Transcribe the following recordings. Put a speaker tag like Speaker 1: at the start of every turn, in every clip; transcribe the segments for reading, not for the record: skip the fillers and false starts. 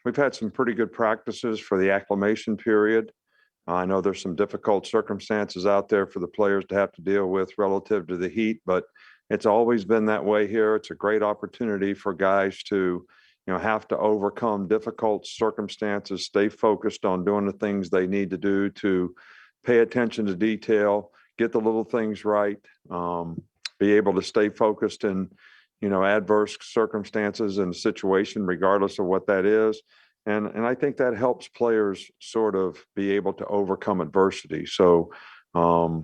Speaker 1: We've had some pretty good practices for the acclimation period. I know there's some difficult circumstances out there for the players to have to deal with relative to the heat, but it's always been that way here. It's a great opportunity for guys to, have to overcome difficult circumstances, stay focused on doing the things they need to do to pay attention to detail, get the little things right, be able to stay focused in, adverse circumstances and situation, regardless of what that is. And I think that helps players sort of be able to overcome adversity. So I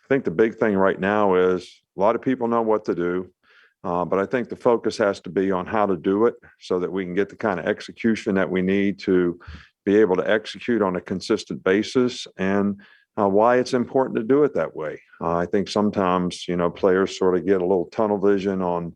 Speaker 1: think the big thing right now is a lot of people know what to do, but I think the focus has to be on how to do it so that we can get the kind of execution that we need to be able to execute on a consistent basis, and why it's important to do it that way. I think sometimes, players sort of get a little tunnel vision on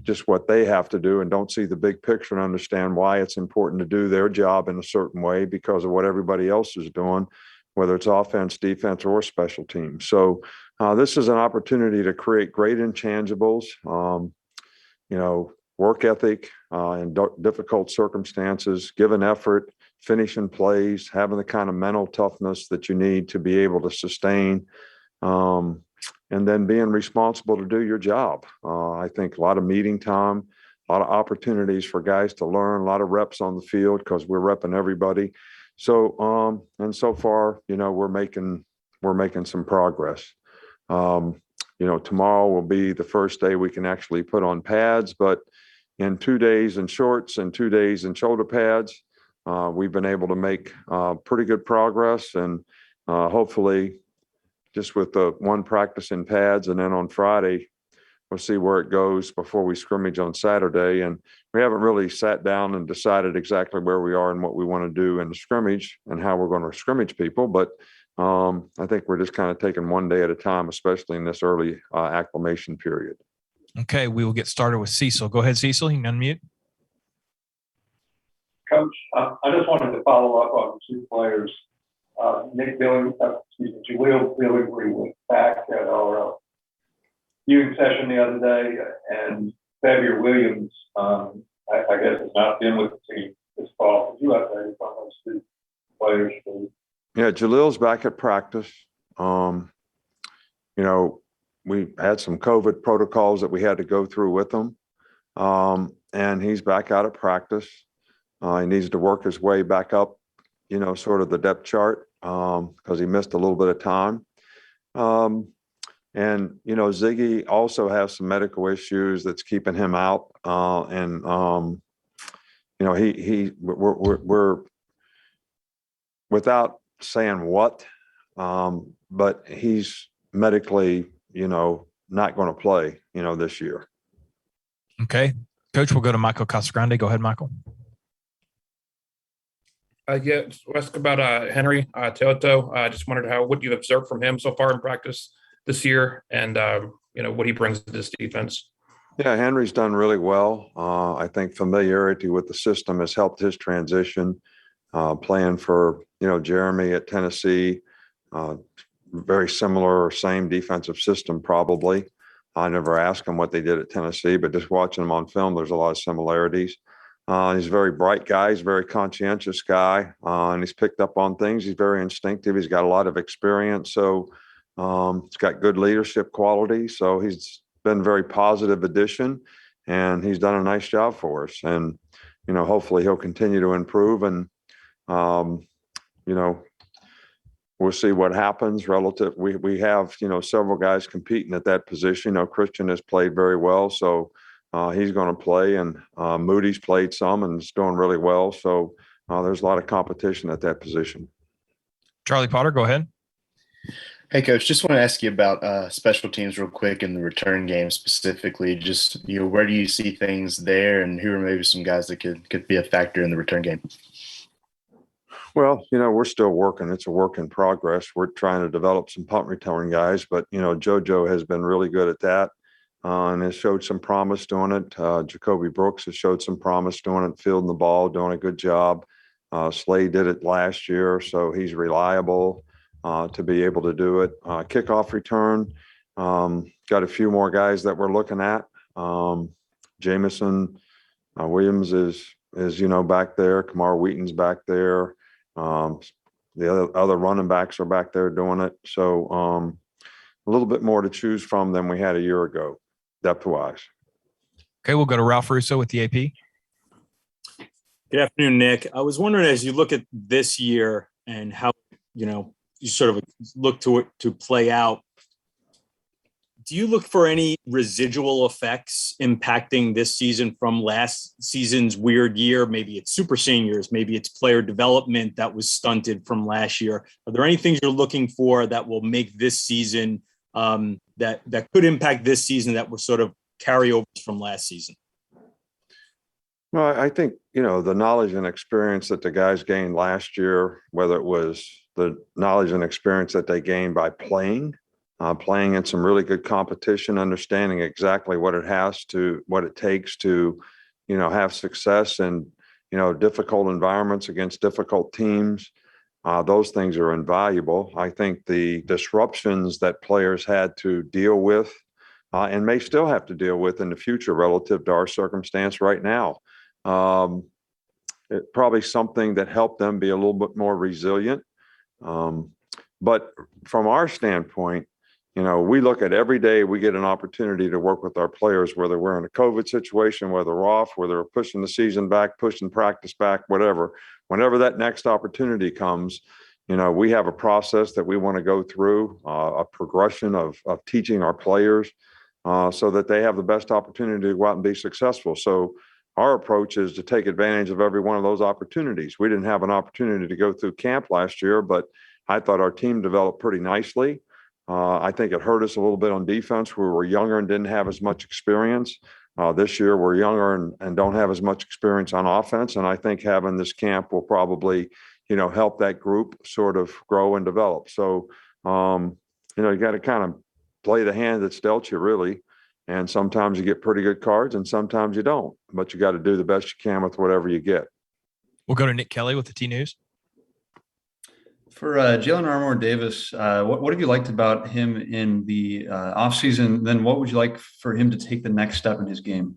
Speaker 1: just what they have to do and don't see the big picture and understand why it's important to do their job in a certain way because of what everybody else is doing, whether it's offense, defense, or special teams. So this is an opportunity to create great intangibles, work ethic in difficult circumstances, give an effort, finishing plays, having the kind of mental toughness that you need to be able to sustain, and then being responsible to do your job. I think a lot of meeting time, a lot of opportunities for guys to learn, a lot of reps on the field because we're repping everybody. So, and so far, we're making some progress. Tomorrow will be the first day we can actually put on pads, but in 2 days in shorts and 2 days in shoulder pads, we've been able to make pretty good progress, and hopefully just with the one practice in pads, and then on Friday, we'll see where it goes before we scrimmage on Saturday. And we haven't really sat down and decided exactly where we are and what we want to do in the scrimmage and how we're going to scrimmage people. But I think we're just kind of taking one day at a time, especially in this early acclimation period.
Speaker 2: Okay, we will get started with Cecil. Go ahead, Cecil. You can unmute.
Speaker 3: Coach, I just wanted to follow up on two players. Jalyn Armour-Davis was back at our viewing session the other day, and Xavier Williams, I guess, has not been with the team this fall. Could you update us on those two players, please?
Speaker 1: Yeah, Jalil's back at practice. We had some COVID protocols that we had to go through with him, and he's back out at practice. He needs to work his way back up, sort of the depth chart, because he missed a little bit of time. And Ziggy also has some medical issues that's keeping him out. We're without saying what, but he's medically, not going to play, this year.
Speaker 2: Okay. Coach, we'll go to Michael Casagrande. Go ahead, Michael.
Speaker 4: Just ask about Henry Toto. I just wondered what you've observed from him so far in practice this year, and what he brings to this defense.
Speaker 1: Yeah, Henry's done really well. I think familiarity with the system has helped his transition. Playing for Jeremy at Tennessee, very similar, same defensive system probably. I never asked him what they did at Tennessee, but just watching him on film, there's a lot of similarities. He's a very bright guy. He's a very conscientious guy, and he's picked up on things. He's very instinctive. He's got a lot of experience. So he's got good leadership qualities. So he's been a very positive addition, and he's done a nice job for us. And, hopefully he'll continue to improve. And, we'll see what happens relative. We have, several guys competing at that position. Christian has played very well. So he's going to play, and Moody's played some and is doing really well. So there's a lot of competition at that position.
Speaker 2: Charlie Potter, go ahead.
Speaker 5: Hey, Coach, just want to ask you about special teams real quick in the return game specifically. Just, where do you see things there, and who are maybe some guys that could be a factor in the return game?
Speaker 1: Well, we're still working. It's a work in progress. We're trying to develop some punt return guys, but, JoJo has been really good at that. And has showed some promise doing it. Jacoby Brooks has showed some promise doing it, fielding the ball, doing a good job. Slade did it last year, so he's reliable to be able to do it. Kickoff return, got a few more guys that we're looking at. Jamison Williams is is, back there. Kamar Wheaton's back there. The other running backs are back there doing it. So a little bit more to choose from than we had a year ago, depth-wise.
Speaker 2: Okay, we'll go to Ralph Russo with the AP.
Speaker 6: Good afternoon, Nick. I was wondering, as you look at this year and how, you sort of look to it to play out, do you look for any residual effects impacting this season from last season's weird year? Maybe it's super seniors, maybe it's player development that was stunted from last year. Are there any things you're looking for that will make this season that could impact this season that were sort of carryovers from last season?
Speaker 1: Well, I think, the knowledge and experience that the guys gained last year, whether it was the knowledge and experience that they gained by playing in some really good competition, understanding exactly what it takes to, have success in, difficult environments against difficult teams. Those things are invaluable. I think the disruptions that players had to deal with and may still have to deal with in the future relative to our circumstance right now. It's probably something that helped them be a little bit more resilient. But from our standpoint, we look at every day we get an opportunity to work with our players, whether we're in a COVID situation, whether we're off, whether we're pushing the season back, pushing practice back, whatever. Whenever that next opportunity comes, we have a process that we want to go through, a progression of teaching our players so that they have the best opportunity to go out and be successful. So our approach is to take advantage of every one of those opportunities. We didn't have an opportunity to go through camp last year, but I thought our team developed pretty nicely. I think it hurt us a little bit on defense. We were younger and didn't have as much experience. This year, we're younger and don't have as much experience on offense. And I think having this camp will probably, help that group sort of grow and develop. So, you got to kind of play the hand that's dealt you, really. And sometimes you get pretty good cards and sometimes you don't. But you got to do the best you can with whatever you get.
Speaker 2: We'll go to Nick Kelly with the T News.
Speaker 7: For Jalyn Armour-Davis, what have you liked about him in the offseason? Then what would you like for him to take the next step in his game?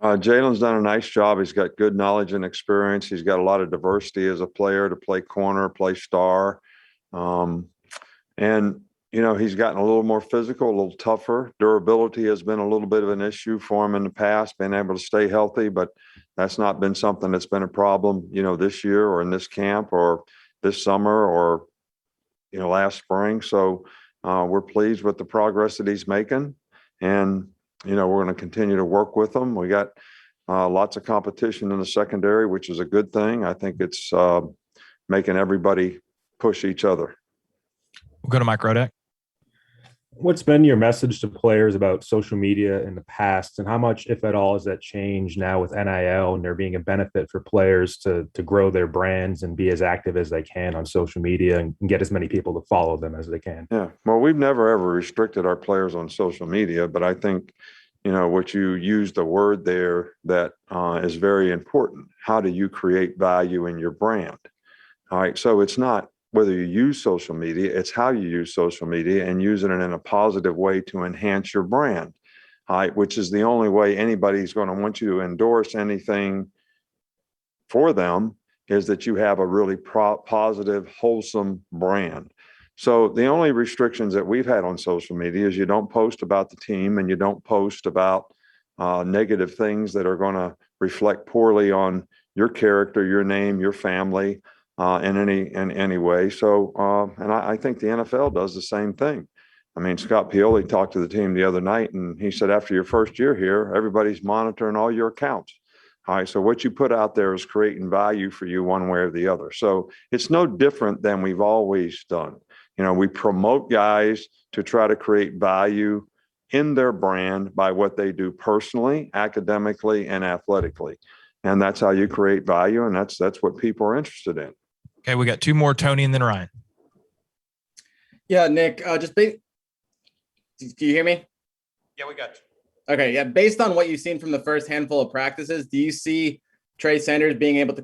Speaker 1: Jalyn's done a nice job. He's got good knowledge and experience. He's got a lot of diversity as a player to play corner, play star. And, he's gotten a little more physical, a little tougher. Durability has been a little bit of an issue for him in the past, being able to stay healthy, but that's not been something that's been a problem, this year or in this camp or this summer or, last spring. So we're pleased with the progress that he's making. And, we're going to continue to work with him. We got lots of competition in the secondary, which is a good thing. I think it's making everybody push each other.
Speaker 2: We'll go to Mike Rodak.
Speaker 8: What's been your message to players about social media in the past, and how much, if at all, has that changed now with NIL and there being a benefit for players to grow their brands and be as active as they can on social media and get as many people to follow them as they can?
Speaker 1: Yeah, well, we've never ever restricted our players on social media, but I think, what you use the word there that is very important. How do you create value in your brand? All right, so it's not whether you use social media, it's how you use social media and use it in a positive way to enhance your brand, which is the only way anybody's going to want you to endorse anything for them is that you have a really positive, wholesome brand. So the only restrictions that we've had on social media is you don't post about the team and you don't post about negative things that are going to reflect poorly on your character, your name, your family, in any way. So, and I think the NFL does the same thing. I mean, Scott Pioli talked to the team the other night and he said, after your first year here, everybody's monitoring all your accounts. All right. So what you put out there is creating value for you one way or the other. So it's no different than we've always done. We promote guys to try to create value in their brand by what they do personally, academically, and athletically. And that's how you create value. And that's what people are interested in.
Speaker 2: Okay, we got two more, Tony and then Ryan.
Speaker 9: Yeah, Nick, do you hear me?
Speaker 2: Yeah, we got you.
Speaker 9: Okay, yeah. Based on what you've seen from the first handful of practices, do you see Trey Sanders being able to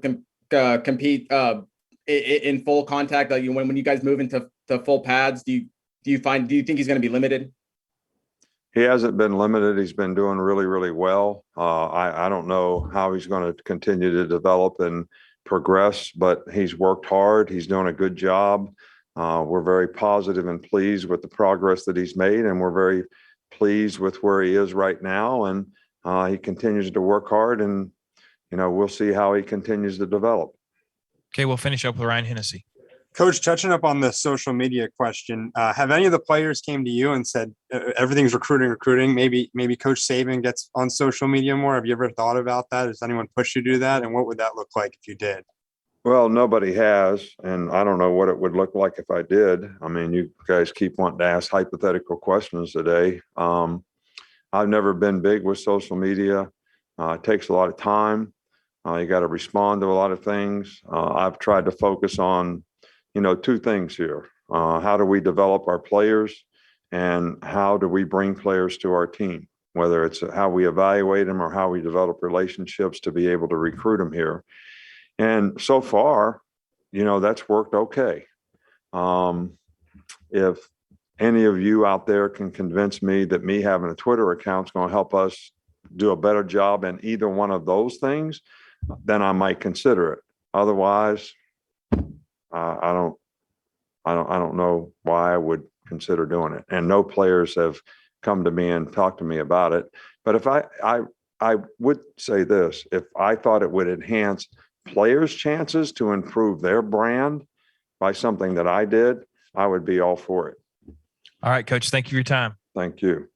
Speaker 9: compete in full contact? When you guys move into full pads, do you think he's going to be limited?
Speaker 1: He hasn't been limited. He's been doing really, really well. I don't know how he's going to continue to develop and progress, but he's worked hard. He's doing a good job. We're very positive and pleased with the progress that he's made, and we're very pleased with where he is right now. And he continues to work hard, and we'll see how he continues to develop.
Speaker 2: Okay, we'll finish up with Ryan Hennessy.
Speaker 10: Coach, touching up on the social media question, have any of the players came to you and said everything's recruiting? Maybe Coach Saban gets on social media more. Have you ever thought about that? Has anyone pushed you to do that? And what would that look like if you did?
Speaker 1: Well, nobody has, and I don't know what it would look like if I did. I mean, you guys keep wanting to ask hypothetical questions today. I've never been big with social media. It takes a lot of time. You got to respond to a lot of things. I've tried to focus on, two things here. How do we develop our players, and how do we bring players to our team, whether it's how we evaluate them or how we develop relationships to be able to recruit them here. And so far, that's worked okay. If any of you out there can convince me that me having a Twitter account is going to help us do a better job in either one of those things, then I might consider it. Otherwise, I don't know why I would consider doing it. And no players have come to me and talked to me about it. But if I would say this, if I thought it would enhance players' chances to improve their brand by something that I did, I would be all for it.
Speaker 2: All right, Coach. Thank you for your time.
Speaker 1: Thank you.